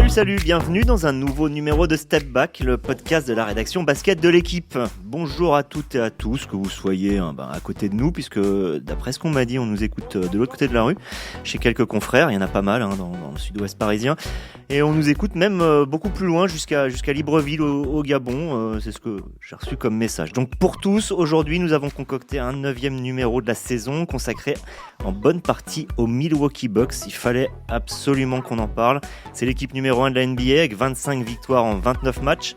Salut, bienvenue dans un nouveau numéro de Step Back, le podcast de la rédaction basket de l'équipe. Bonjour à toutes et à tous, que vous soyez à côté de nous, puisque d'après ce qu'on m'a dit, on nous écoute de l'autre côté de la rue, chez quelques confrères, il y en a pas mal dans le sud-ouest parisien, et on nous écoute même beaucoup plus loin, jusqu'à Libreville au Gabon, c'est ce que j'ai reçu comme message. Donc pour tous, aujourd'hui nous avons concocté un 9e numéro de la saison, consacré en bonne partie aux Milwaukee Bucks. Il fallait absolument qu'on en parle, c'est l'équipe numéro 1 de la NBA avec 25 victoires en 29 matchs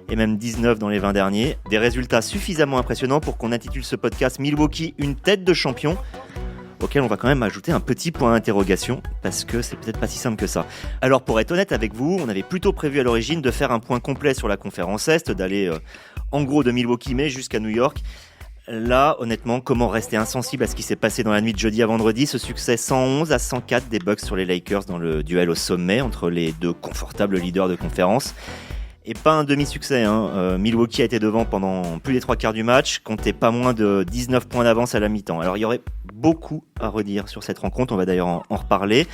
et même 19 dans les 20 derniers. Des résultats suffisamment impressionnants pour qu'on intitule ce podcast Milwaukee une tête de champion, auquel on va quand même ajouter un petit point d'interrogation parce que c'est peut-être pas si simple que ça. Alors pour être honnête avec vous, on avait plutôt prévu à l'origine de faire un point complet sur la conférence Est, d'aller en gros de Milwaukee mais jusqu'à New York. Là, honnêtement, comment rester insensible à ce qui s'est passé dans la nuit de jeudi à vendredi? Ce succès 111-104 des Bucks sur les Lakers dans le duel au sommet entre les deux confortables leaders de conférence. Et pas un demi-succès, Milwaukee a été devant pendant plus des 3 quarts du match, comptait pas moins de 19 points d'avance à la mi-temps. Alors il y aurait beaucoup à redire sur cette rencontre, on va d'ailleurs en reparler,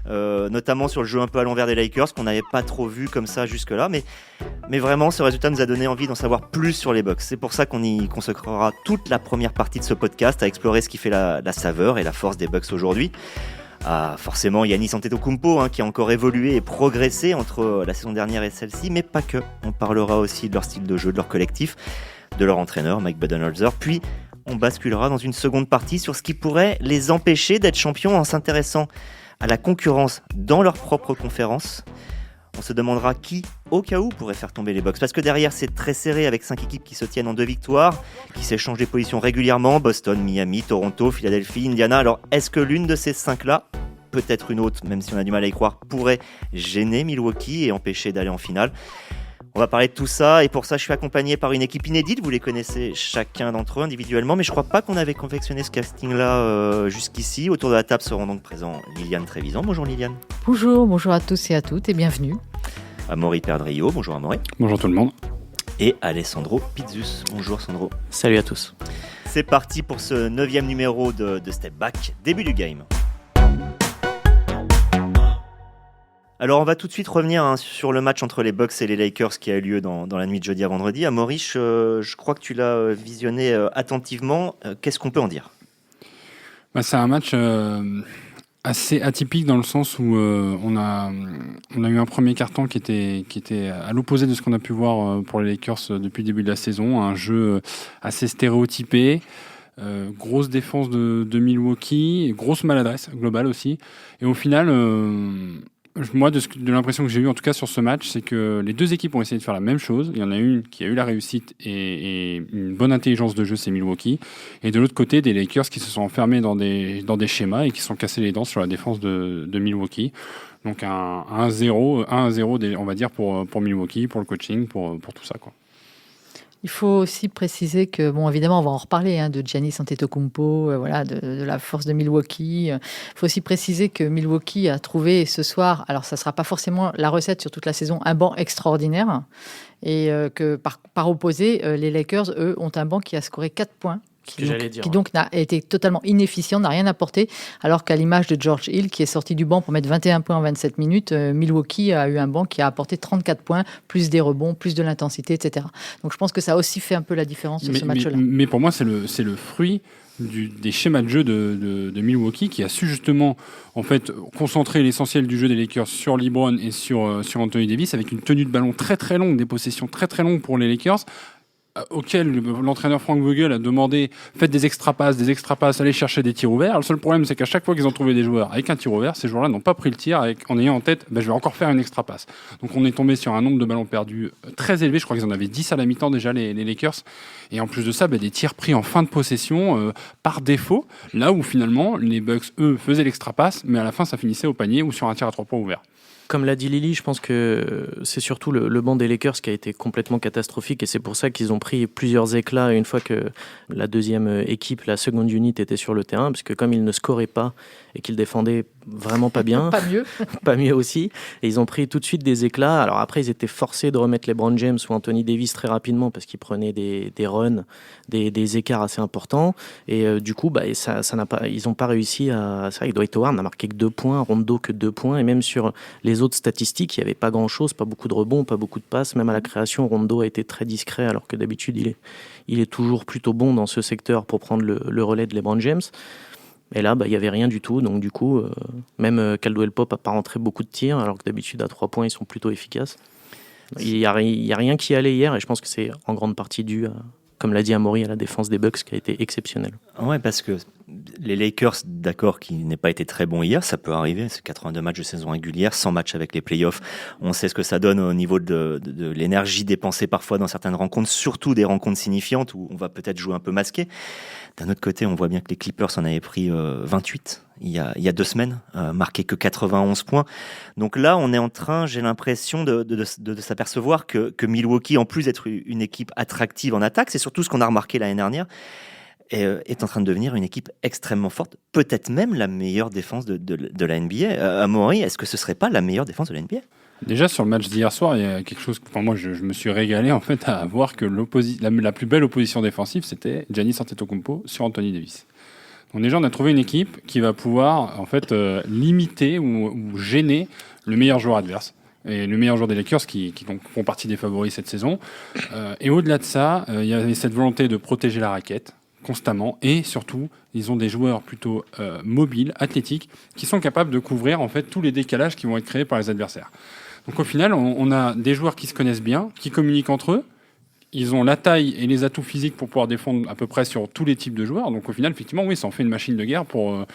notamment sur le jeu un peu à l'envers des Lakers, qu'on n'avait pas trop vu comme ça jusque-là, mais vraiment ce résultat nous a donné envie d'en savoir plus sur les Bucks. C'est pour ça qu'on y consacrera toute la première partie de ce podcast à explorer ce qui fait la saveur et la force des Bucks aujourd'hui. Ah, forcément, Giannis Antetokounmpo qui a encore évolué et progressé entre la saison dernière et celle-ci, mais pas que. On parlera aussi de leur style de jeu, de leur collectif, de leur entraîneur, Mike Budenholzer. Puis, on basculera dans une seconde partie sur ce qui pourrait les empêcher d'être champions en s'intéressant à la concurrence dans leur propre conférence. On se demandera qui, au cas où, pourrait faire tomber les Bucks. Parce que derrière, c'est très serré avec 5 équipes qui se tiennent en 2 victoires, qui s'échangent des positions régulièrement. Boston, Miami, Toronto, Philadelphie, Indiana. Alors, est-ce que l'une de ces 5-là, peut-être une autre, même si on a du mal à y croire, pourrait gêner Milwaukee et empêcher d'aller en finale? On va parler de tout ça, et pour ça, je suis accompagné par une équipe inédite. Vous les connaissez chacun d'entre eux individuellement, mais je crois pas qu'on avait confectionné ce casting-là jusqu'ici. Autour de la table seront donc présents Liliane Trévisan. Bonjour Liliane. Bonjour à tous et à toutes, et bienvenue. Amaury Perdriau. Bonjour Amaury. Bonjour tout le monde. Et Alessandro Pizzus. Bonjour Sandro. Salut à tous. C'est parti pour ce 9e numéro de Step Back. Début du game. Alors on va tout de suite revenir sur le match entre les Bucks et les Lakers qui a eu lieu dans la nuit de jeudi à vendredi. Amaury, je crois que tu l'as visionné attentivement. Qu'est-ce qu'on peut en dire? C'est un match assez atypique dans le sens où on a eu un premier quart-temps qui était à l'opposé de ce qu'on a pu voir pour les Lakers depuis le début de la saison. Un jeu assez stéréotypé. Grosse défense de Milwaukee, grosse maladresse globale aussi. Et au final... Moi, de l'impression que j'ai eue, en tout cas sur ce match, c'est que les deux équipes ont essayé de faire la même chose. Il y en a une qui a eu la réussite et une bonne intelligence de jeu, c'est Milwaukee. Et de l'autre côté, des Lakers qui se sont enfermés dans des schémas et qui se sont cassés les dents sur la défense de Milwaukee. Donc un 1-0, on va dire, pour Milwaukee, pour le coaching, pour tout ça, quoi. Il faut aussi préciser que, évidemment, on va en reparler de Giannis Antetokounmpo, de la force de Milwaukee. Il faut aussi préciser que Milwaukee a trouvé ce soir, alors ça ne sera pas forcément la recette sur toute la saison, un banc extraordinaire. Et que par opposé, les Lakers, eux, ont un banc qui a scoré 4 points. Qui donc n'a été totalement inefficient, n'a rien apporté, alors qu'à l'image de George Hill, qui est sorti du banc pour mettre 21 points en 27 minutes, Milwaukee a eu un banc qui a apporté 34 points, plus des rebonds, plus de l'intensité, etc. Donc je pense que ça a aussi fait un peu la différence sur ce match-là. Mais pour moi, c'est le fruit des schémas de jeu de Milwaukee, qui a su justement en fait concentrer l'essentiel du jeu des Lakers sur LeBron et sur Anthony Davis, avec une tenue de ballon très très longue, des possessions très très longues pour les Lakers, auquel l'entraîneur Frank Vogel a demandé faites des extra passes, allez chercher des tirs ouverts. Le seul problème, c'est qu'à chaque fois qu'ils ont trouvé des joueurs avec un tir ouvert, ces joueurs-là n'ont pas pris le tir en ayant en tête je vais encore faire une extra passe. Donc on est tombé sur un nombre de ballons perdus très élevé. Je crois qu'ils en avaient 10 à la mi-temps déjà, les Lakers. Et en plus de ça, des tirs pris en fin de possession par défaut, là où finalement les Bucks, eux, faisaient l'extra passe, mais à la fin ça finissait au panier ou sur un tir à 3 points ouvert. Comme l'a dit Lily, je pense que c'est surtout le banc des Lakers qui a été complètement catastrophique et c'est pour ça qu'ils ont pris plusieurs éclats une fois que la deuxième équipe, la seconde unit, était sur le terrain, parce que comme ils ne scoraient pas et qu'ils défendaient vraiment pas bien, pas mieux aussi, et ils ont pris tout de suite des éclats. Alors après, ils étaient forcés de remettre LeBron James ou Anthony Davis très rapidement parce qu'ils prenaient des runs, des écarts assez importants, et du coup, ça n'a pas, ils n'ont pas réussi à... C'est vrai que Dwight Howard n'a marqué que 2 points, Rondo que 2 points, et même sur les autres statistiques, il n'y avait pas grand-chose, pas beaucoup de rebonds, pas beaucoup de passes. Même à la création, Rondo a été très discret, alors que d'habitude, il est toujours plutôt bon dans ce secteur pour prendre le relais de LeBron James. Et là, il n'y avait rien du tout. Donc du coup, même Caldwell Pope n'a pas rentré beaucoup de tirs, alors que d'habitude, à 3 points, ils sont plutôt efficaces. Il n'y a rien qui allait hier, et je pense que c'est en grande partie dû, comme l'a dit Amaury, à la défense des Bucks qui a été exceptionnelle. Ouais, parce que les Lakers, d'accord, qui n'aient pas été très bons hier, ça peut arriver, c'est 82 matchs de saison régulière, 100 matchs avec les playoffs. On sait ce que ça donne au niveau de l'énergie dépensée parfois dans certaines rencontres, surtout des rencontres signifiantes où on va peut-être jouer un peu masqué. D'un autre côté, on voit bien que les Clippers en avaient pris 28 il y a 2 semaines, marqué que 91 points. Donc là, on est en train, j'ai l'impression de s'apercevoir que Milwaukee, en plus d'être une équipe attractive en attaque, c'est surtout ce qu'on a remarqué l'année dernière, est en train de devenir une équipe extrêmement forte, peut-être même la meilleure défense de la NBA. Amaury, est-ce que ce serait pas la meilleure défense de la NBA ? Déjà sur le match d'hier soir, il y a quelque chose. Enfin, moi, je me suis régalé en fait à voir que la plus belle opposition défensive, c'était Giannis Antetokounmpo sur Anthony Davis. Donc déjà, on a trouvé une équipe qui va pouvoir en fait limiter ou gêner le meilleur joueur adverse. Et le meilleur joueur des Lakers qui donc font partie des favoris cette saison. Et au-delà de ça, il y avait cette volonté de protéger la raquette constamment, et surtout ils ont des joueurs plutôt mobiles, athlétiques, qui sont capables de couvrir en fait tous les décalages qui vont être créés par les adversaires. Donc au final, on a des joueurs qui se connaissent bien, qui communiquent entre eux, ils ont la taille et les atouts physiques pour pouvoir défendre à peu près sur tous les types de joueurs. Donc au final, effectivement, oui, ça en fait une machine de guerre pour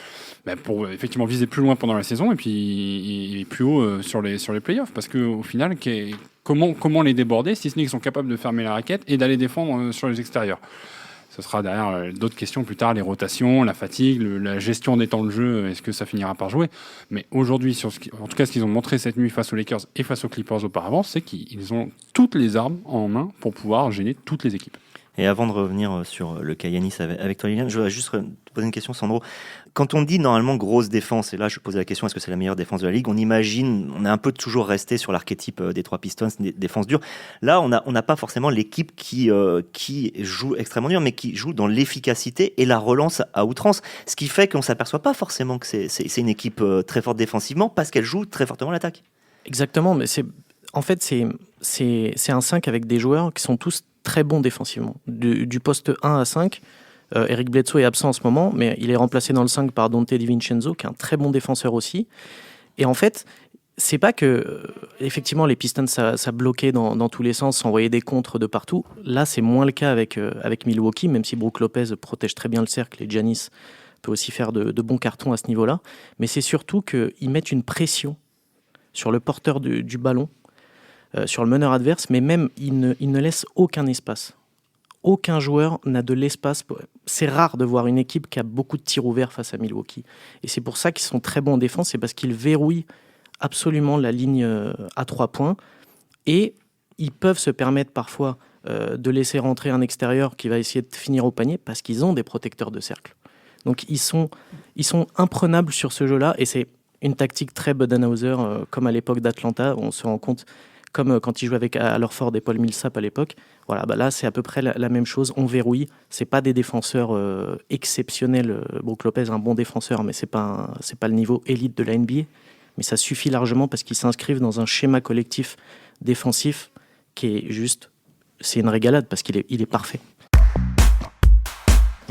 effectivement viser plus loin pendant la saison et puis plus haut sur les playoffs, parce que au final, comment les déborder si ce n'est qu'ils sont capables de fermer la raquette et d'aller défendre sur les extérieurs. Ce sera derrière d'autres questions plus tard, les rotations, la fatigue, la gestion des temps de jeu, est-ce que ça finira par jouer ? Mais aujourd'hui, en tout cas ce qu'ils ont montré cette nuit face aux Lakers et face aux Clippers auparavant, c'est qu'ils ont toutes les armes en main pour pouvoir gêner toutes les équipes. Et avant de revenir sur le cas Giannis avec toi, Liliane, je voudrais juste te poser une question, Sandro. Quand on dit normalement grosse défense, et là je posais la question, est-ce que c'est la meilleure défense de la Ligue ? On imagine, on est un peu toujours resté sur l'archétype des 3 Pistons, des défenses dures. Là, on n'a pas forcément l'équipe qui joue extrêmement dur, mais qui joue dans l'efficacité et la relance à outrance. Ce qui fait qu'on ne s'aperçoit pas forcément que c'est une équipe très forte défensivement, parce qu'elle joue très fortement l'attaque. Exactement, mais c'est un 5 avec des joueurs qui sont tous très bons défensivement. Du poste 1 à 5, Eric Bledsoe est absent en ce moment, mais il est remplacé dans le 5 par Dante DiVincenzo, qui est un très bon défenseur aussi. Et en fait, c'est pas que effectivement les Pistons ça bloquait dans tous les sens, s'envoyait des contres de partout. Là, c'est moins le cas avec Milwaukee, même si Brook Lopez protège très bien le cercle et Giannis peut aussi faire de bons cartons à ce niveau-là. Mais c'est surtout qu'ils mettent une pression sur le porteur du ballon, sur le meneur adverse, mais même il ne laisse aucun espace. Aucun joueur n'a de l'espace. C'est rare de voir une équipe qui a beaucoup de tirs ouverts face à Milwaukee. Et c'est pour ça qu'ils sont très bons en défense, c'est parce qu'ils verrouillent absolument la ligne à 3 points. Et ils peuvent se permettre parfois de laisser rentrer un extérieur qui va essayer de finir au panier parce qu'ils ont des protecteurs de cercle. Donc ils sont imprenables sur ce jeu-là, et c'est une tactique très Budenholzer, comme à l'époque d'Atlanta, où on se rend compte, comme quand il jouait avec Al Horford et Paul Millsap à l'époque. Voilà, là c'est à peu près la même chose. On verrouille. C'est pas des défenseurs exceptionnels. Brook Lopez est un bon défenseur, mais c'est pas le niveau élite de la NBA. Mais ça suffit largement parce qu'ils s'inscrivent dans un schéma collectif défensif qui est juste, c'est une régalade parce qu'il est parfait.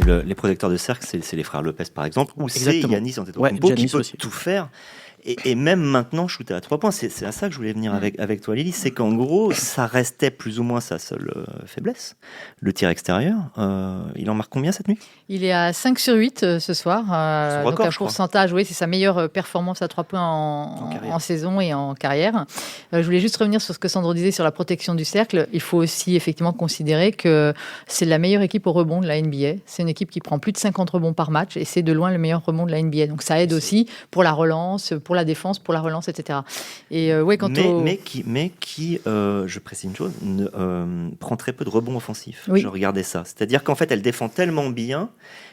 Les protecteurs de cercle, c'est les frères Lopez par exemple, ou c'est Giannis Antetokounmpo qui peut tout faire. Et même maintenant, shooter à 3 points, c'est à ça que je voulais venir avec toi, Lily, c'est qu'en gros, ça restait plus ou moins sa seule faiblesse, le tir extérieur. Il en marque combien cette nuit ? Il est à 5 sur 8 ce soir. Son record, donc un pourcentage, oui, c'est sa meilleure performance à 3 points en saison et en carrière. Je voulais juste revenir sur ce que Sandro disait sur la protection du cercle. Il faut aussi effectivement considérer que c'est la meilleure équipe au rebond de la NBA. C'est une équipe qui prend plus de 50 rebonds par match et c'est de loin le meilleur rebond de la NBA. Donc ça aide aussi pour la relance, pour la défense, pour la relance, etc. Et mais qui, je précise une chose, prend très peu de rebonds offensifs. Oui. Je regardais ça. C'est-à-dire qu'en fait, elle défend tellement bien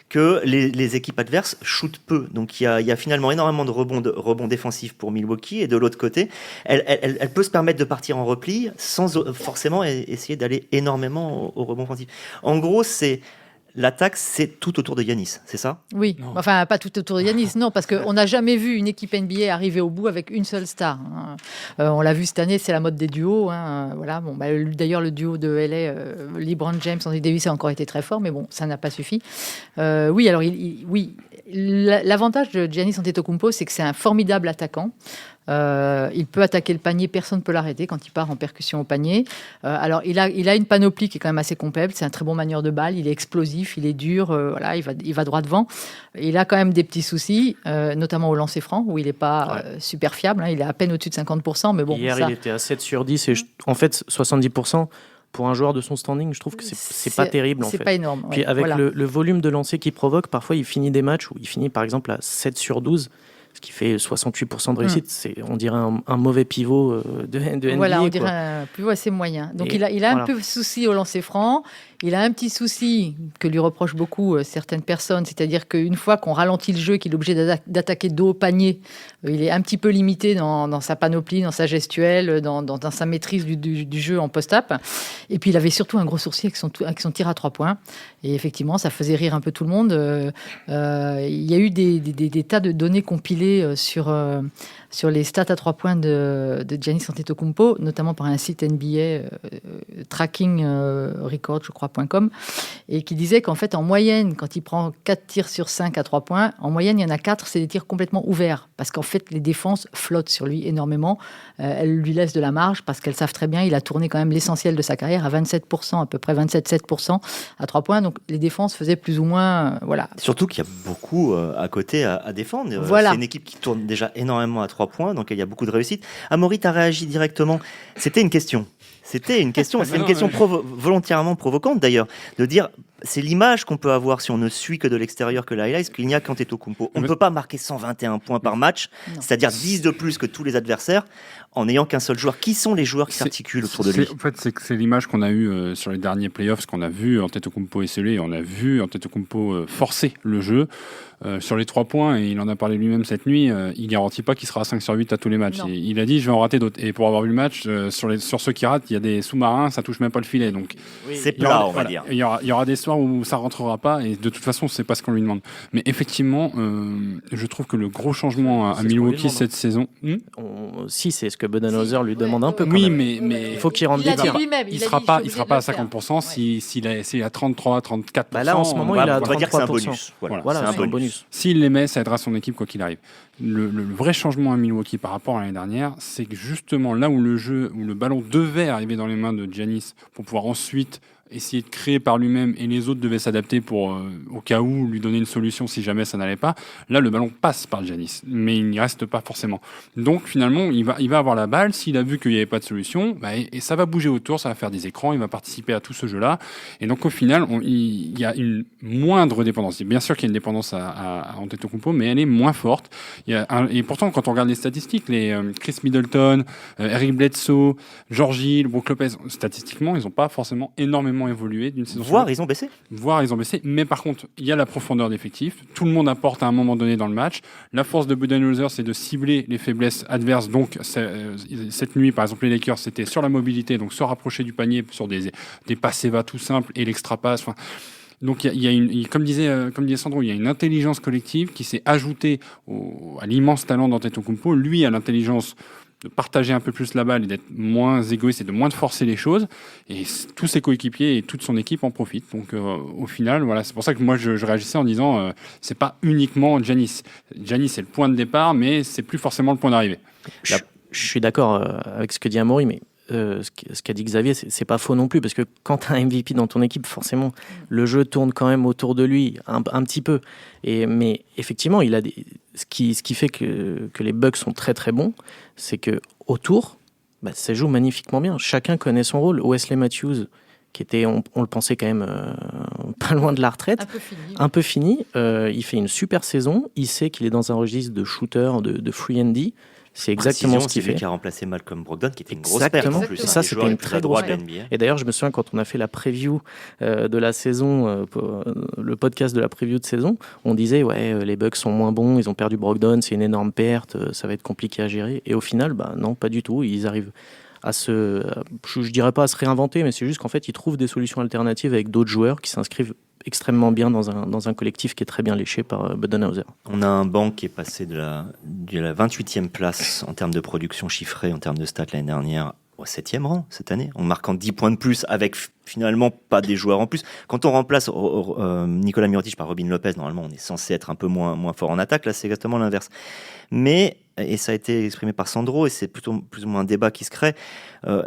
que les équipes adverses shootent peu. Donc il y a finalement énormément de rebonds défensifs pour Milwaukee, et de l'autre côté, elle peut se permettre de partir en repli sans forcément essayer d'aller énormément au rebond offensif. En gros, l'attaque, c'est tout autour de Giannis, c'est ça ? Oui, Non. enfin pas tout autour de Giannis, non, parce qu'on n'a jamais vu une équipe NBA arriver au bout avec une seule star. On l'a vu cette année, c'est la mode des duos. Voilà. Bon, d'ailleurs, le duo de LA, LeBron James, Anthony Davis a encore été très fort, mais bon, ça n'a pas suffi. Oui, alors l'avantage de Giannis Antetokounmpo, c'est que c'est un formidable attaquant. Il peut attaquer le panier, personne ne peut l'arrêter quand il part en percussion au panier. Alors il a une panoplie qui est quand même assez complète. C'est un très bon manieur de balle, il est explosif, il est dur, voilà, il va droit devant. Il a quand même des petits soucis, notamment au lancer franc où il n'est pas super fiable, il est à peine au-dessus de 50%, mais bon. Hier, il était à 7 sur 10 et en fait 70%. Pour un joueur de son standing, je trouve que c'est pas terrible. C'est pas énorme. Puis avec le volume de lancers qu'il provoque, parfois il finit des matchs où il finit par exemple à 7 sur 12, ce qui fait 68% de réussite. On dirait un mauvais pivot de NBA. Voilà, on dirait un pivot assez moyen. Donc il a un peu de souci au lancer franc. Il a un petit souci que lui reprochent beaucoup certaines personnes, c'est-à-dire qu'une fois qu'on ralentit le jeu, qu'il est obligé d'attaquer dos au panier, il est un petit peu limité dans sa panoplie, dans sa gestuelle, dans sa maîtrise du jeu en post-up. Et puis il avait surtout un gros souci avec son tir à 3 points. Et effectivement, ça faisait rire un peu tout le monde. Il y a eu des tas de données compilées sur les stats à 3 points de Giannis Antetokounmpo, notamment par un site NBA Tracking Record, je crois, .com, et qui disait qu'en fait, en moyenne, quand il prend 4 tirs sur 5 à 3 points, en moyenne, il y en a 4, c'est des tirs complètement ouverts, parce qu'en fait, les défenses flottent sur lui énormément. Elles lui laissent de la marge, parce qu'elles savent très bien, il a tourné quand même l'essentiel de sa carrière à 27%, à peu près 27-7% à 3 points, donc les défenses faisaient plus ou moins... voilà. Surtout qu'il y a beaucoup à côté à défendre. Voilà. C'est une équipe qui tourne déjà énormément à 3 points, donc il y a beaucoup de réussite. Amaury, tu as réagi directement. C'était une question. C'est une question volontairement provocante d'ailleurs, de dire c'est l'image qu'on peut avoir si on ne suit que de l'extérieur que la highlight, qu'il n'y a qu'Antetokounmpo. On ne peut pas marquer 121 points par match, c'est-à-dire 10 de plus que tous les adversaires, en n'ayant qu'un seul joueur. Qui sont les joueurs qui s'articulent autour de lui ? En fait, c'est l'image qu'on a eue sur les derniers playoffs, qu'on a vu Antetokounmpo esseler, et on a vu Antetokounmpo forcer le jeu. Sur les 3 points, et il en a parlé lui-même cette nuit, il garantit pas qu'il sera à 5 sur 8 à tous les matchs. Et il a dit je vais en rater d'autres. Et pour avoir vu le match, sur ceux qui ratent, il y a des sous-marins, ça touche même pas le filet. Donc c'est plat, on va dire. Il y aura des soirs où ça rentrera pas, et de toute façon, c'est pas ce qu'on lui demande. Mais effectivement, je trouve que le gros changement à Milwaukee cette saison. Si, c'est ce que Budenholzer lui demande un peu. Oui, mais il faut qu'il rentre des tirs. Il sera pas à 50% s'il est à 33, 34%. Là, en ce moment, il est à 33%. On va dire que c'est un bonus. Voilà, c'est un bonus. S'il les met, ça aidera son équipe quoi qu'il arrive. Le vrai changement à Milwaukee par rapport à l'année dernière, c'est que justement là où le ballon devait arriver dans les mains de Giannis pour pouvoir ensuite essayer de créer par lui-même, et les autres devaient s'adapter pour au cas où lui donner une solution si jamais ça n'allait pas. Là, le ballon passe par Giannis, mais il n'y reste pas forcément. Donc finalement, il va avoir la balle. S'il a vu qu'il n'y avait pas de solution, et ça va bouger autour, ça va faire des écrans, il va participer à tout ce jeu-là. Et donc au final, il y a une moindre dépendance. Bien sûr qu'il y a une dépendance à Antetokounmpo, mais elle est moins forte. Et pourtant, quand on regarde les statistiques, les Chris Middleton, Eric Bledsoe, George Hill, Brook Lopez, statistiquement, ils n'ont pas forcément énormément évolué d'une saison. Voire ils ont baissé. Mais par contre, il y a la profondeur d'effectif. Tout le monde apporte à un moment donné dans le match. La force de Budenholzer, c'est de cibler les faiblesses adverses. Donc cette nuit, par exemple, les Lakers, c'était sur la mobilité, donc se rapprocher du panier sur des passes EVA tout simples et l'extra passe. Donc il y a comme disait Sandro, il y a une intelligence collective qui s'est ajoutée à l'immense talent d'Antetokounmpo. Lui a l'intelligence de partager un peu plus la balle et d'être moins égoïste et de moins de forcer les choses. Et tous ses coéquipiers et toute son équipe en profitent. Donc au final, voilà, c'est pour ça que moi je réagissais en disant c'est pas uniquement Giannis. Giannis c'est le point de départ, mais c'est plus forcément le point d'arrivée. Je suis d'accord avec ce que dit Amaury, mais ce qu'a dit Xavier, c'est pas faux non plus, parce que quand tu as un MVP dans ton équipe, forcément, le jeu tourne quand même autour de lui un petit peu. Mais effectivement, il a ce qui fait que les Bucks sont très très bons, c'est que autour, ça joue magnifiquement bien. Chacun connaît son rôle. Wesley Matthews, qui était, on le pensait quand même pas loin de la retraite, un peu fini. il fait une super saison, il sait qu'il est dans un registre de shooter, de free and D. C'est exactement ce qu'il fait. C'est lui qui a remplacé Malcolm Brogdon, qui était une grosse Exactement. perte en plus. Et ça, c'était une très grosse perte. Et d'ailleurs, je me souviens quand on a fait la preview de la saison, le podcast de la preview de saison, on disait les Bucks sont moins bons, ils ont perdu Brogdon, c'est une énorme perte, ça va être compliqué à gérer. Et au final, non, pas du tout. Ils arrivent à je dirais pas à se réinventer, mais c'est juste qu'en fait, ils trouvent des solutions alternatives avec d'autres joueurs qui s'inscrivent extrêmement bien dans un collectif qui est très bien léché par Budenholzer. On a un banc qui est passé de la 28e place en termes de production chiffrée, en termes de stats l'année dernière, au 7e rang cette année, en marquant 10 points de plus avec finalement pas des joueurs en plus. Quand on remplace Nikola Mirotic par Robin Lopez, normalement on est censé être un peu moins fort en attaque, là c'est exactement l'inverse. Mais, et ça a été exprimé par Sandro, et c'est plutôt plus ou moins un débat qui se crée,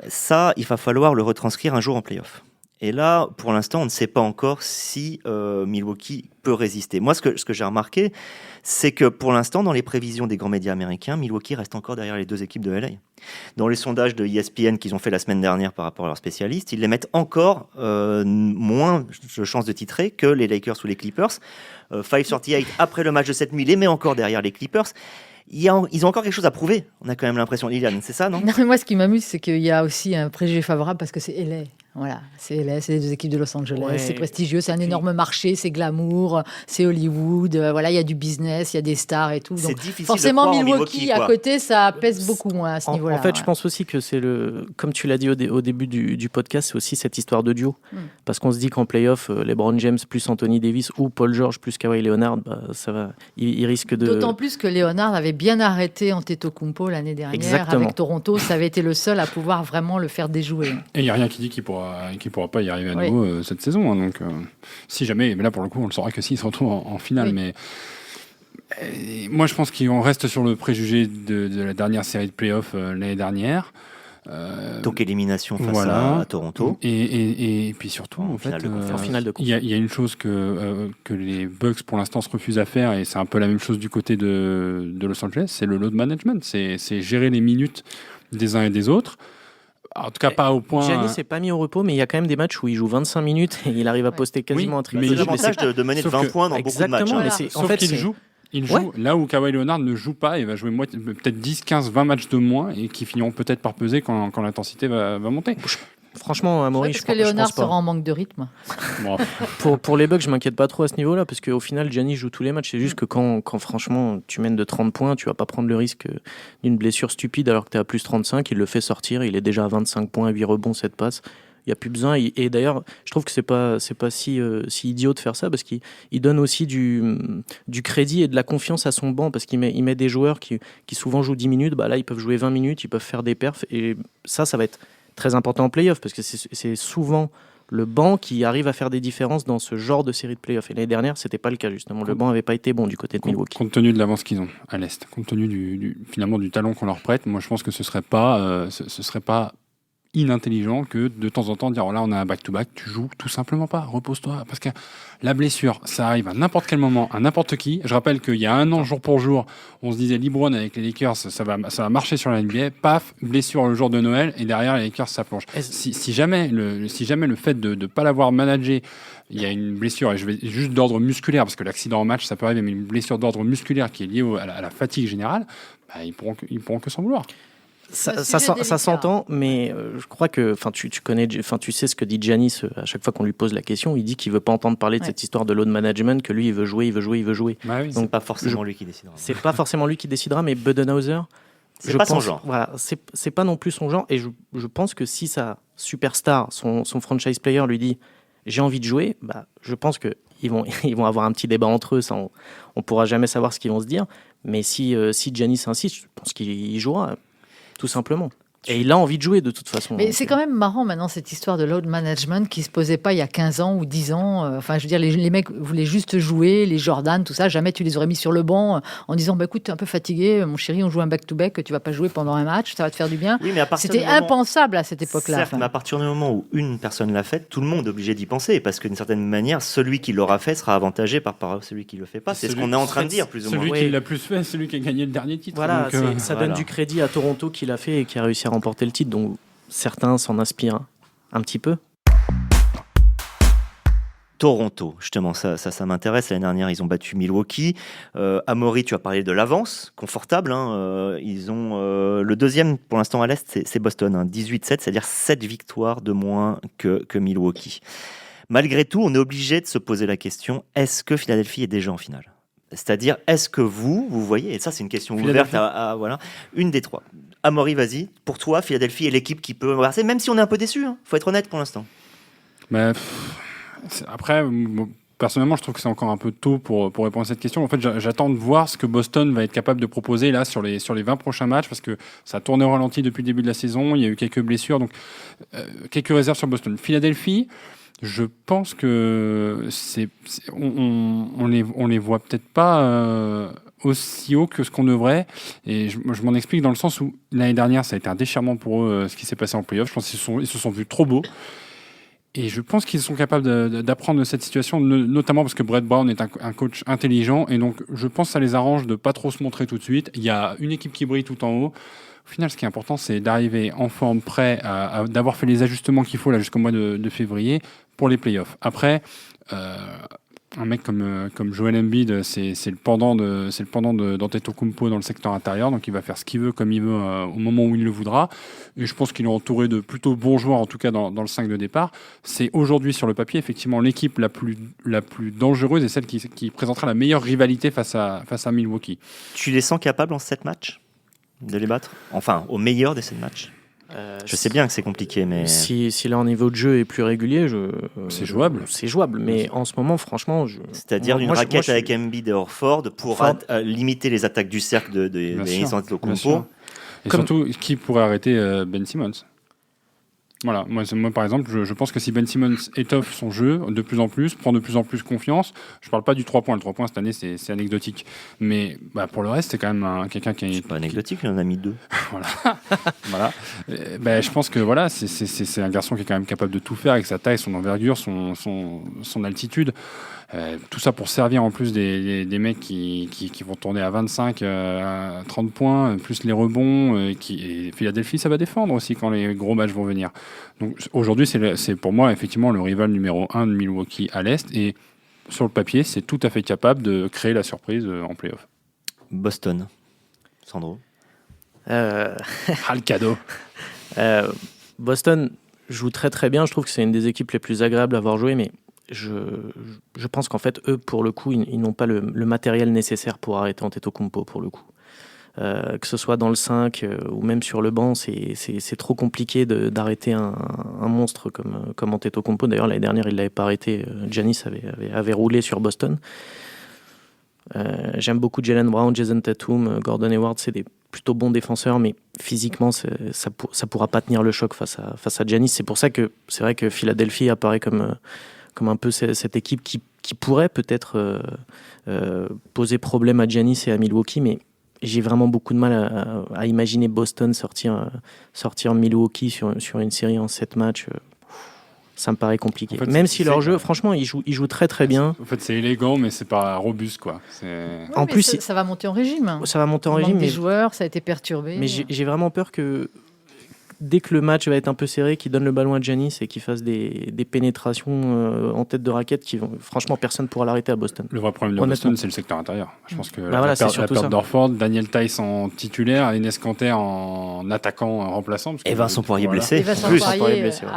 ça il va falloir le retranscrire un jour en play-off. Et là, pour l'instant, on ne sait pas encore si Milwaukee peut résister. Moi, ce que j'ai remarqué, c'est que pour l'instant, dans les prévisions des grands médias américains, Milwaukee reste encore derrière les deux équipes de LA. Dans les sondages de ESPN qu'ils ont fait la semaine dernière par rapport à leurs spécialistes, ils les mettent encore moins de chances de titrer que les Lakers ou les Clippers. 538 après le match de cette nuit les met encore derrière les Clippers. Ils ont encore quelque chose à prouver, on a quand même l'impression. Liliane, c'est ça, non ? Non, mais moi, ce qui m'amuse, c'est qu'il y a aussi un préjugé favorable parce que c'est LA. Voilà, c'est LA, c'est les deux équipes de Los Angeles, c'est prestigieux, c'est un énorme marché, c'est glamour, c'est Hollywood, voilà, il y a du business, il y a des stars et tout. C'est Donc, difficile forcément, de Milwaukee à côté, ça pèse beaucoup moins à ce niveau-là. En fait, je pense aussi que c'est comme tu l'as dit au début du podcast, c'est aussi cette histoire de duo. Parce qu'on se dit qu'en play-off, LeBron James plus Anthony Davis ou Paul George plus Kawhi Leonard, ça va, il risque de... D'autant plus que Leonard avait bien arrêté Antetokounmpo l'année dernière. Exactement. Avec Toronto, ça avait été le seul à pouvoir vraiment le faire déjouer. Et il n'y a rien qui dit qu'il pourra pas y arriver à nouveau cette saison. Donc, si jamais, mais là pour le coup, on le saura que s'il se retrouve en finale. Mais moi, je pense qu'on reste sur le préjugé de la dernière série de playoffs l'année dernière. Donc élimination face à Toronto. Et puis surtout, en fait, il y a une chose que les Bucks pour l'instant se refusent à faire, et c'est un peu la même chose du côté de Los Angeles, c'est le load management, c'est gérer les minutes des uns et des autres. En tout cas, pas au point. Giannis s'est pas mis au repos, mais il y a quand même des matchs où il joue 25 minutes et il arrive à poster quasiment un triple. C'est l'avantage de mener de 20 points dans beaucoup de matchs. Voilà. En fait, il joue là où Kawhi Leonard ne joue pas et va jouer peut-être 10, 15, 20 matchs de moins et qui finiront peut-être par peser quand l'intensité va monter. Franchement, Amaury, je pense pas. Parce que Leonard sera en manque de rythme. Bon. pour les Bucks, je m'inquiète pas trop à ce niveau-là, parce qu'au final, Giannis joue tous les matchs. C'est juste que quand franchement, tu mènes de 30 points, tu vas pas prendre le risque d'une blessure stupide alors que tu es à plus 35. Il le fait sortir, il est déjà à 25 points, 8 rebonds, 7 passes. Il n'y a plus besoin. Et d'ailleurs, je trouve que c'est pas si idiot de faire ça, parce qu'il donne aussi du crédit et de la confiance à son banc, parce qu'il met des joueurs qui souvent jouent 10 minutes. Bah là, ils peuvent jouer 20 minutes, ils peuvent faire des perfs. Et ça va être très important en play-off, parce que c'est souvent le banc qui arrive à faire des différences dans ce genre de série de play-off. Et l'année dernière, c'était pas le cas, justement. Le banc n'avait pas été bon du côté de Milwaukee. Compte tenu de l'avance qu'ils ont à l'Est, compte tenu finalement du talent qu'on leur prête, moi je pense que ce serait pas inintelligent que de temps en temps dire là on a un back-to-back, tu joues tout simplement pas, repose-toi, parce que la blessure ça arrive à n'importe quel moment, à n'importe qui. Je rappelle qu'il y a un an jour pour jour on se disait LeBron avec les Lakers ça va marcher sur la NBA, paf, blessure le jour de Noël et derrière les Lakers ça plonge. Si jamais le fait de pas l'avoir managé, il y a une blessure, et je vais juste d'ordre musculaire, parce que l'accident en match ça peut arriver, mais une blessure d'ordre musculaire qui est liée à la fatigue générale, ils pourront que s'en vouloir. Ça s'entend, mais je crois que tu sais ce que dit Giannis à chaque fois qu'on lui pose la question. Il dit qu'il veut pas entendre parler de cette histoire de load management, que lui il veut jouer. Bah oui, donc c'est pas forcément lui qui décidera. C'est pas forcément lui qui décidera, mais Budenholzer, c'est pas son genre. Voilà, c'est pas non plus son genre, et je pense que si sa superstar, son franchise player lui dit j'ai envie de jouer, bah je pense que ils vont avoir un petit débat entre eux. Ça, on pourra jamais savoir ce qu'ils vont se dire. Mais si Giannis insiste, je pense qu'il jouera. Tout simplement. Et il a envie de jouer de toute façon. Mais c'est quand même marrant maintenant cette histoire de load management qui se posait pas il y a 15 ans ou 10 ans. Enfin, je veux dire, les mecs voulaient juste jouer, les Jordan, tout ça. Jamais tu les aurais mis sur le banc en disant bah, écoute, t'es un peu fatigué, mon chéri, on joue un back-to-back, tu vas pas jouer pendant un match, ça va te faire du bien. Oui, mais c'était impensable à cette époque-là. Certes, mais à partir du moment où une personne l'a fait, tout le monde est obligé d'y penser, parce que d'une certaine manière, celui qui l'aura fait sera avantagé par celui qui le fait pas. C'est ce qu'on est en train de dire, plus ou moins. Celui qui l'a plus fait, celui qui a gagné le dernier titre. Voilà, donc, ça donne du crédit à Toronto qui l'a fait et qui a réussi à remporter le titre. Donc certains s'en inspirent un petit peu. Toronto, justement, ça m'intéresse. L'année dernière, ils ont battu Milwaukee. Amaury, tu as parlé de l'avance, confortable. Ils ont le deuxième, pour l'instant, à l'Est, c'est Boston, 18-7, c'est-à-dire 7 victoires de moins que Milwaukee. Malgré tout, on est obligé de se poser la question, est-ce que Philadelphie est déjà en finale ? C'est-à-dire, est-ce que vous voyez, et ça c'est une question ouverte à voilà, une des trois. Amaury, vas-y, pour toi, Philadelphie est l'équipe qui peut embrasser, même si on est un peu déçu, faut être honnête pour l'instant. Après, personnellement, je trouve que c'est encore un peu tôt pour répondre à cette question. En fait, j'attends de voir ce que Boston va être capable de proposer là sur les 20 prochains matchs, parce que ça a tourné au ralenti depuis le début de la saison, il y a eu quelques blessures, donc quelques réserves sur Boston. Philadelphie, je pense que on les voit peut-être pas aussi haut que ce qu'on devrait, et je m'en explique dans le sens où l'année dernière ça a été un déchirement pour eux ce qui s'est passé en play-off. Je pense qu'ils se sont vus trop beaux, et je pense qu'ils sont capables d'apprendre de cette situation, notamment parce que Brett Brown est un coach intelligent, et donc je pense que ça les arrange de pas trop se montrer tout de suite. Il y a une équipe qui brille tout en haut. Au final, ce qui est important, c'est d'arriver en forme, prêt, d'avoir fait les ajustements qu'il faut là jusqu'au mois de février pour les playoffs. Après, un mec comme Joel Embiid, c'est le pendant d'Antetokounmpo dans le secteur intérieur, donc il va faire ce qu'il veut, comme il veut, au moment où il le voudra. Et je pense qu'il est entouré de plutôt bons joueurs, en tout cas dans le 5 de départ. C'est aujourd'hui, sur le papier, effectivement, l'équipe la plus dangereuse et celle qui présentera la meilleure rivalité face à Milwaukee. Tu les sens capables en 7 matchs de les battre ? Enfin, au meilleur des 7 matchs. Je sais bien que c'est compliqué, mais... Si leur niveau de jeu est plus régulier, c'est jouable. C'est jouable, mais en ce moment, franchement... C'est-à-dire une raquette avec Embiid et Horford pour limiter les attaques du cercle de Giannis Antetokounmpo. Et surtout, qui pourrait arrêter Ben Simmons ? Voilà, moi par exemple, je pense que si Ben Simmons étoffe son jeu de plus en plus, prend de plus en plus confiance, je parle pas du 3 points, le 3 points cette année c'est anecdotique, mais pour le reste c'est quand même quelqu'un qui est... C'est pas anecdotique, il en a mis 2. voilà. Je pense que voilà, c'est un garçon qui est quand même capable de tout faire avec sa taille, son envergure, son altitude. Tout ça pour servir en plus des mecs qui vont tourner à 25, 30 points, plus les rebonds. Et Philadelphie, ça va défendre aussi quand les gros matchs vont venir. Donc aujourd'hui, c'est pour moi effectivement le rival numéro 1 de Milwaukee à l'Est. Et sur le papier, c'est tout à fait capable de créer la surprise en play-off. Boston. Sandro. Le cadeau. Boston joue très très bien. Je trouve que c'est une des équipes les plus agréables à avoir joué, mais je pense qu'en fait, eux, pour le coup, ils n'ont pas le matériel nécessaire pour arrêter Antetokounmpo, pour le coup. Que ce soit dans le 5 ou même sur le banc, c'est trop compliqué d'arrêter un monstre comme Antetokounmpo. D'ailleurs, l'année dernière, il ne l'avait pas arrêté. Giannis avait roulé sur Boston. J'aime beaucoup Jaylen Brown, Jason Tatum, Gordon Hayward. C'est des plutôt bons défenseurs, mais physiquement, ça ne pourra pas tenir le choc face à Giannis. C'est pour ça que c'est vrai que Philadelphie apparaît comme un peu cette équipe qui pourrait peut-être poser problème à Giannis et à Milwaukee, mais j'ai vraiment beaucoup de mal à imaginer Boston sortir Milwaukee sur une série en 7 matchs. Ça me paraît compliqué. En fait, même si leur jeu, franchement, ils jouent très très bien. En fait, c'est élégant, mais c'est pas robuste, quoi. En plus, ça va monter en régime. Ça va monter en régime. Les joueurs, ça a été perturbé. Mais j'ai vraiment peur que dès que le match va être un peu serré, qu'il donne le ballon à Giannis et qu'il fasse des pénétrations en tête de raquette qui vont... Franchement, personne ne pourra l'arrêter à Boston. Le vrai problème de Boston, c'est le secteur intérieur. Je pense que la perte d'Orford, Daniel Tice en titulaire, Enes Kanter en attaquant remplaçant. Et Vincent Poirier blessé.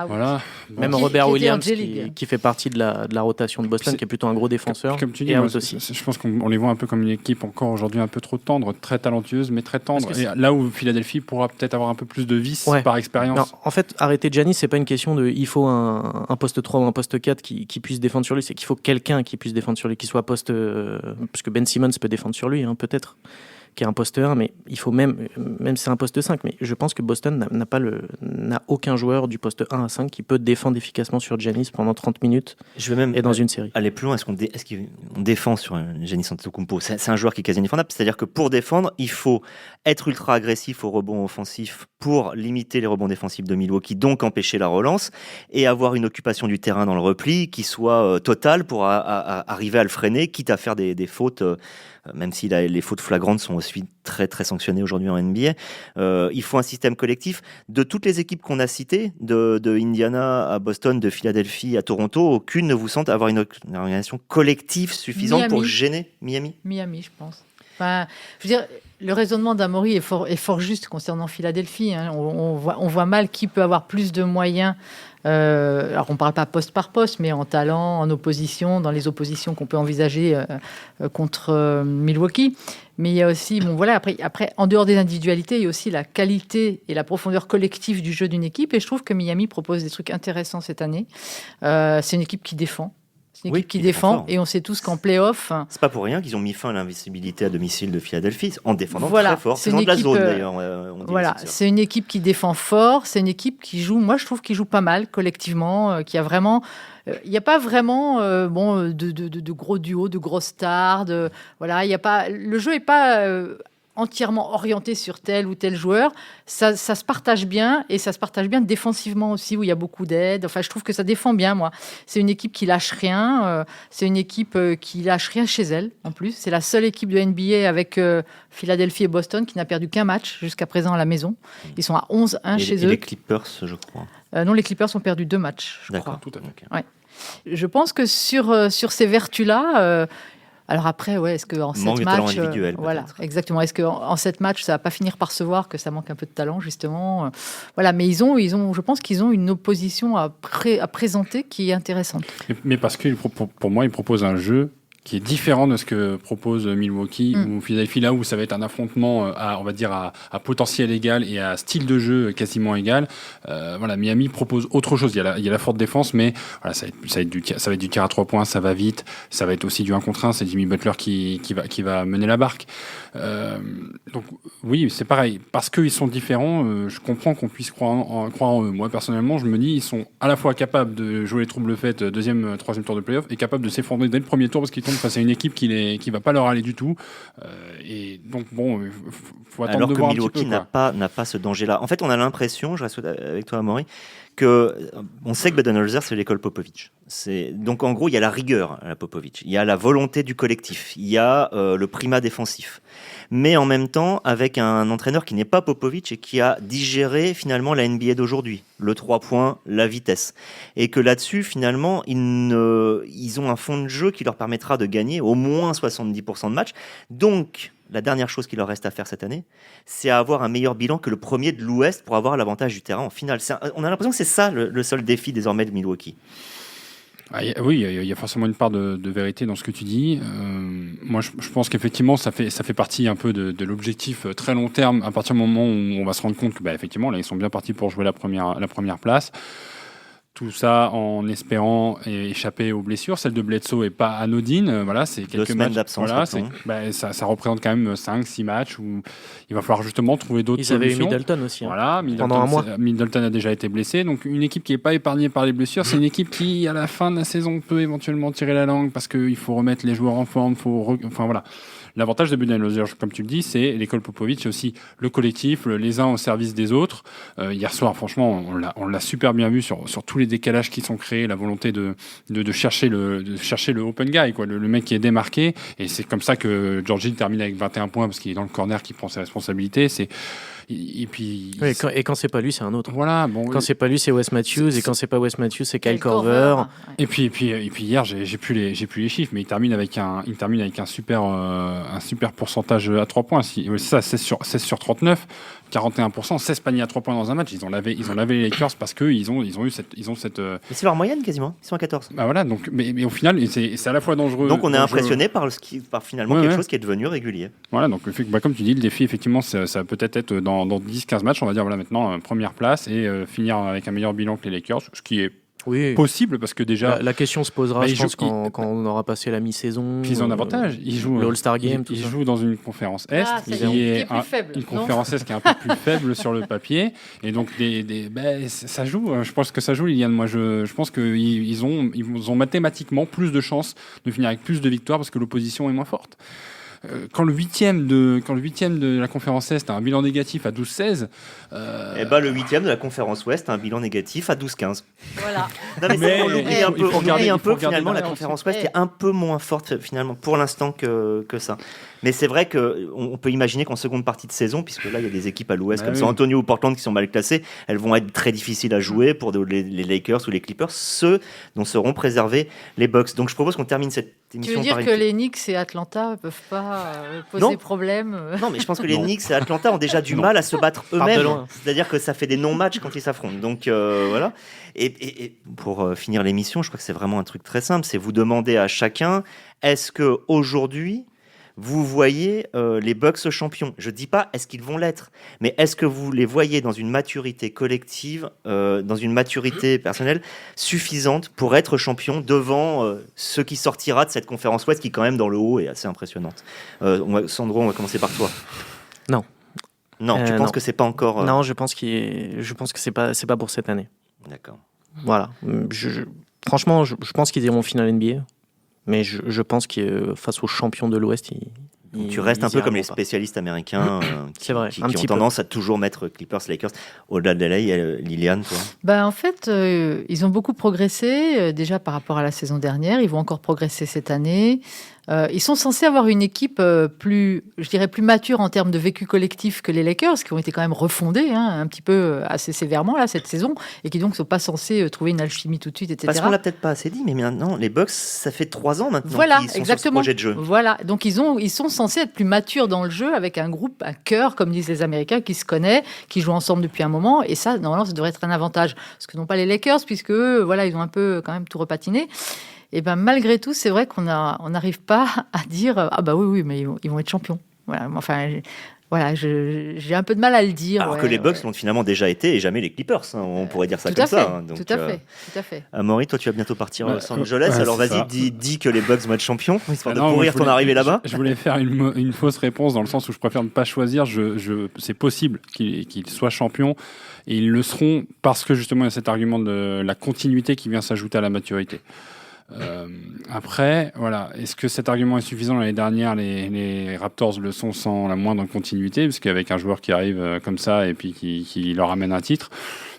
Voilà. Même Robert Williams qui fait partie de la rotation de Boston, qui est plutôt un gros défenseur. Comme tu dis, je pense qu'on les voit un peu comme une équipe encore aujourd'hui un peu trop tendre, très talentueuse, mais très tendre. Et là où Philadelphie pourra peut-être avoir un peu plus de vices par expérience. Non, en fait, arrêter Giannis, c'est pas une question de il faut un poste 3 ou un poste 4 qui puisse défendre sur lui, c'est qu'il faut quelqu'un qui puisse défendre sur lui, qui soit poste... parce que Ben Simmons peut défendre sur lui, peut-être, qui est un poste 1, mais il faut même c'est un poste 5, mais je pense que Boston n'a aucun joueur du poste 1 à 5 qui peut défendre efficacement sur Giannis pendant 30 minutes et dans une série. Aller plus loin, est-ce qu'on défend sur Giannis Antetokounmpo ? C'est un joueur qui est quasi indéfendable, c'est-à-dire que pour défendre, il faut être ultra agressif au rebond offensif pour limiter les rebonds défensifs de Milwaukee, donc empêcher la relance, et avoir une occupation du terrain dans le repli qui soit totale pour arriver à le freiner, quitte à faire des fautes même si les fautes flagrantes sont aussi très très sanctionnées aujourd'hui en NBA. Il faut un système collectif. De toutes les équipes qu'on a citées, de Indiana à Boston, de Philadelphie à Toronto, aucune ne vous semble avoir une organisation collective suffisante pour gêner Miami. Miami, je pense. Enfin, je veux dire, le raisonnement d'Amaury est fort juste concernant Philadelphie. Hein. On voit mal qui peut avoir plus de moyens. Alors, on ne parle pas poste par poste, mais en talent, en opposition, dans les oppositions qu'on peut envisager contre Milwaukee. Mais il y a aussi, après, en dehors des individualités, il y a aussi la qualité et la profondeur collective du jeu d'une équipe. Et je trouve que Miami propose des trucs intéressants cette année. C'est une équipe qui défend. C'est une équipe qui défend, et on sait tous qu'en play-off... C'est pas pour rien qu'ils ont mis fin à l'invincibilité à domicile de Philadelphie, en défendant très fort. C'est une équipe, de la zone, d'ailleurs. C'est une équipe qui défend fort, c'est une équipe qui joue, moi je trouve qu'il joue pas mal collectivement, qui a vraiment... Il n'y a pas vraiment de gros duos, de grosses stars. Y a pas, le jeu n'est pas... entièrement orienté sur tel ou tel joueur, ça se partage bien, et ça se partage bien défensivement aussi, où il y a beaucoup d'aide. Enfin, je trouve que ça défend bien, moi. C'est une équipe qui lâche rien, c'est une équipe qui lâche rien chez elle, en plus. C'est la seule équipe de NBA avec Philadelphie et Boston qui n'a perdu qu'un match jusqu'à présent à la maison. Ils sont à 11-1 chez eux. Et les Clippers, je crois. Non, les Clippers ont perdu 2 matchs, je crois. Tout à fait. Okay. Ouais. Je pense que sur ces vertus-là... alors après, est-ce qu'en 7 matchs... voilà, exactement. Est-ce qu'en 7 matchs, ça ne va pas finir par se voir que ça manque un peu de talent, justement voilà, mais ils ont, je pense qu'ils ont une opposition à présenter qui est intéressante. Mais parce que pour moi, ils proposent un jeu qui est différent de ce que propose Milwaukee ou Philadelphie, là où ça va être un affrontement à potentiel égal et à style de jeu quasiment égal. Miami propose autre chose. Il y a la forte défense, mais voilà, ça va être du tir à 3 points, ça va vite, ça va être aussi du 1 contre 1, c'est Jimmy Butler qui va mener la barque. Donc oui, c'est pareil, parce qu'ils sont différents, je comprends qu'on puisse croire en eux. Moi personnellement, je me dis, ils sont à la fois capables de jouer les troubles faites deuxième, troisième tour de playoff, et capables de s'effondrer dès le premier tour parce qu'ils tombent face à une équipe qui va pas leur aller du tout. Et donc faut attendre de voir un petit peu. Alors que Milwaukee n'a pas ce danger-là. En fait, on a l'impression, je reste avec toi, Amaury, on sait que Budenholzer, c'est l'école Popovich. Donc en gros, il y a la rigueur à la Popovich, il y a la volonté du collectif, il y a le primat défensif. Mais en même temps, avec un entraîneur qui n'est pas Popovich et qui a digéré finalement la NBA d'aujourd'hui, le 3 points, la vitesse. Et que là-dessus, finalement, ils ont un fond de jeu qui leur permettra de gagner au moins 70% de matchs. Donc, la dernière chose qu'il leur reste à faire cette année, c'est avoir un meilleur bilan que le premier de l'Ouest pour avoir l'avantage du terrain en finale. On a l'impression que c'est ça le seul défi désormais de Milwaukee. Oui, il y a forcément une part de vérité dans ce que tu dis. Moi, je pense qu'effectivement, ça fait partie un peu de l'objectif très long terme, à partir du moment où on va se rendre compte que, effectivement, là, ils sont bien partis pour jouer la première place. Tout ça en espérant échapper aux blessures. Celle de Bledsoe n'est pas anodine. C'est quelques 2 semaines d'absence. Ça représente quand même 5-6 matchs où il va falloir justement trouver d'autres solutions. Ils avaient eu Middleton aussi. Pendant un mois. Middleton a déjà été blessé. Donc une équipe qui n'est pas épargnée par les blessures, c'est une équipe qui, à la fin de la saison, peut éventuellement tirer la langue parce qu'il faut remettre les joueurs en forme. L'avantage de Budenholzer, comme tu le dis, c'est l'école Popovich, c'est aussi le collectif, les uns au service des autres. Hier soir, franchement, on l'a super bien vu sur tous les décalages qui sont créés, la volonté de chercher le open guy, quoi, le mec qui est démarqué. Et c'est comme ça que Georgie termine avec 21 points parce qu'il est dans le corner, qui prend ses responsabilités. Et puis, quand c'est pas lui, c'est un autre. Voilà, quand c'est pas lui, c'est Wes Matthews, et quand c'est pas Wes Matthews, c'est Kyle Korver. Et puis hier, j'ai plus les chiffres, mais il termine avec un super pourcentage à 3 points. Ça, 16 sur 39. 41%, 16 paniers à 3 points dans un match. Ils ont lavé les Lakers parce qu'ils ont eu cette. Mais c'est leur moyenne quasiment. Ils sont à 14. Donc, mais au final, c'est à la fois dangereux. Donc on est impressionné par finalement quelque chose qui est devenu régulier. Voilà, donc comme tu dis, le défi, effectivement, ça peut être dans 10-15 matchs, on va dire, maintenant, première place et finir avec un meilleur bilan que les Lakers, ce qui est possible parce que déjà la question se posera je pense quand on aura passé la mi-saison. Puis ils ont un avantage, ils jouent l'All-Star Game, ils jouent dans une conférence Est qui est une conférence Est qui est un peu plus faible sur le papier, et donc ça joue. Je pense que ça joue, Liliane. Moi je pense qu'ils ont mathématiquement plus de chances de finir avec plus de victoires parce que l'opposition est moins forte. quand le huitième de la conférence Est a un bilan négatif à 12-16. Et bah, le huitième de la conférence Ouest a un bilan négatif à 12-15. Voilà. Non, mais on l'oublie un peu. On oublie un peu que finalement la derrière conférence Ouest est un peu moins forte finalement pour l'instant que ça. Mais c'est vrai qu'on peut imaginer qu'en seconde partie de saison, puisque là il y a des équipes à l'Ouest comme San Antonio ou Portland qui sont mal classées, elles vont être très difficiles à jouer pour les Lakers ou les Clippers, ceux dont seront préservés les Bucks. Donc je propose qu'on termine cette émission. Tu veux dire par que les Knicks et Atlanta ne peuvent pas poser problème Non, mais je pense que les Knicks et Atlanta ont déjà du mal à se battre eux-mêmes. C'est-à-dire que ça fait des non-matchs quand ils s'affrontent. Donc voilà. Et pour finir l'émission, je crois que c'est vraiment un truc très simple. C'est vous demander à chacun, est-ce qu'aujourd'hui, vous voyez les Bucks champions? Je ne dis pas est-ce qu'ils vont l'être, mais est-ce que vous les voyez dans une maturité collective, dans une maturité personnelle suffisante pour être champion devant ce qui sortira de cette conférence Ouest qui quand même dans le haut est assez impressionnante. Sandro, on va commencer par toi. Non. Non, tu penses que c'est pas encore... Non, je pense que c'est pas pour cette année. D'accord. Voilà. Franchement, je pense qu'ils iront en finale NBA. Mais je pense que face aux champions de l'Ouest, tu restes un peu comme les spécialistes américains c'est vrai, qui ont tendance à toujours mettre Clippers, Lakers au-delà de LA. Liliane, toi? En fait, ils ont beaucoup progressé déjà par rapport à la saison dernière. Ils vont encore progresser cette année. Ils sont censés avoir une équipe plus mature en termes de vécu collectif que les Lakers, qui ont été quand même refondés un petit peu assez sévèrement là cette saison, et qui donc ne sont pas censés trouver une alchimie tout de suite, etc. Parce qu'on l'a peut-être pas assez dit, mais maintenant les Bucks, ça fait 3 ans maintenant qu'ils sont exactement. sur ce projet de jeu. Voilà, donc ils sont censés être plus matures dans le jeu, avec un groupe, un cœur, comme disent les Américains, qui se connaît, qui joue ensemble depuis un moment, et ça, normalement, ça devrait être un avantage. Ce que n'ont pas les Lakers, puisque eux, voilà, ils ont un peu quand même tout repatiné. Et malgré tout, c'est vrai qu'on n'arrive pas à dire oui, mais ils vont être champions. Voilà, enfin, j'ai un peu de mal à le dire. Alors que les Bucks l'ont finalement déjà été et jamais les Clippers. On pourrait dire ça comme ça. Donc, tout à fait. Amaury, toi, tu vas bientôt partir à Los Angeles. Alors vas-y, dis que les Bucks vont être champions, histoire de Non, pourrir ton arrivée là-bas. Je voulais faire une fausse réponse dans le sens où je préfère ne pas choisir. C'est possible qu'ils soient champions et ils le seront parce que justement il y a cet argument de la continuité qui vient s'ajouter à la maturité. Après, voilà, est-ce que cet argument est suffisant? L'année dernière, les Raptors le sont sans la moindre continuité, parce qu'avec un joueur qui arrive comme ça et puis qui leur amène un titre.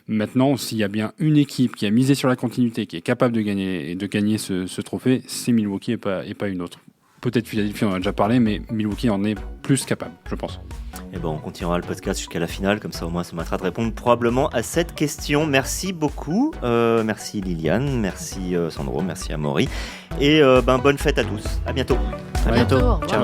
Maintenant, s'il y a bien une équipe qui a misé sur la continuité, qui est capable de gagner ce trophée, c'est Milwaukee et pas une autre. Peut-être Philadelphie, on en a déjà parlé, mais Milwaukee en est plus capable, je pense. Et on continuera le podcast jusqu'à la finale, comme ça au moins ça m'attendra de répondre probablement à cette question. Merci beaucoup, merci Liliane, merci Sandro, merci Amaury, et bonne fête à tous. À bientôt. À bientôt. Ciao.